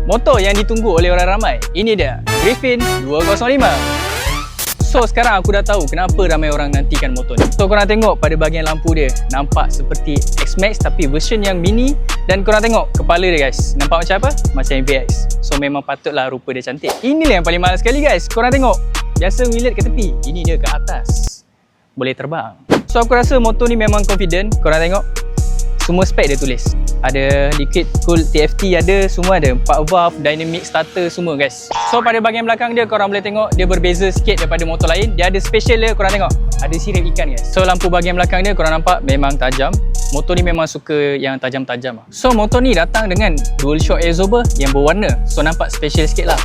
motor yang ditunggu oleh orang ramai. Ini dia, Griffin 205. So sekarang aku dah tahu kenapa ramai orang nantikan motor ni. So korang tengok pada bahagian lampu dia, nampak seperti X-Max tapi version yang mini. Dan korang tengok kepala dia guys, nampak macam apa? Macam MVX. So memang patutlah rupa dia cantik. Inilah yang paling mahal sekali guys. Korang tengok, biasa wilet ke tepi, ini dia ke atas, boleh terbang. So aku rasa motor ni memang confident. Korang tengok, semua spek dia tulis. Ada liquid cool TFT, ada, semua ada. 4 valve, dynamic starter, semua guys. So pada bahagian belakang dia, korang boleh tengok dia berbeza sikit daripada motor lain. Dia ada special dia, korang tengok, ada sirip ikan guys. So lampu bahagian belakang dia, korang nampak memang tajam. Motor ni memang suka yang tajam-tajam. So motor ni datang dengan dual shock absorber yang berwarna. So nampak special sikit lah.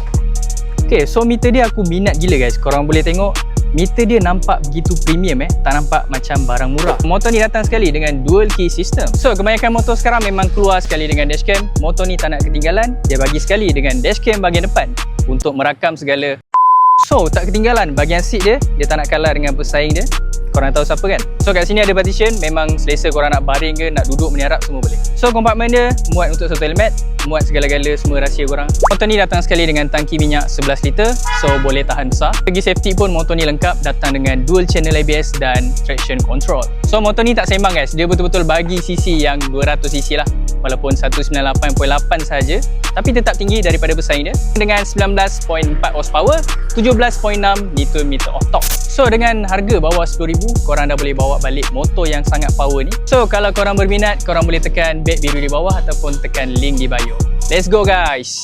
Okay, so meter dia aku minat gila guys. Korang boleh tengok, meter dia nampak begitu premium tak nampak macam barang murah. Motor ni datang sekali dengan dual key system. So kebanyakan motor sekarang memang keluar sekali dengan dashcam. Motor ni tak nak ketinggalan, dia bagi sekali dengan dashcam bahagian depan untuk merakam segala. So tak ketinggalan bahagian seat dia, dia tak nak kalah dengan pesaing dia. Korang tahu siapa kan? So kat sini ada partition, memang selesa korang nak baring ke, nak duduk meniarap, semua boleh. So kompartmen dia muat untuk satu helmet, muat segala-gala semua rahsia korang. Motor ni datang sekali dengan tangki minyak 11 liter, so boleh tahan besar. Segi safety pun motor ni lengkap, datang dengan dual channel ABS dan traction control. So motor ni tak sembang guys, dia betul-betul bagi cc yang 200cc lah. Walaupun 198.8 saja, tapi tetap tinggi daripada pesaing dia. Dengan 19.4 horsepower, 17.6 Nm of torque. So dengan harga bawah 10,000, korang dah boleh bawa balik motor yang sangat power ni. So kalau korang berminat, korang boleh tekan bet biru di bawah ataupun tekan link di bio. Let's go guys!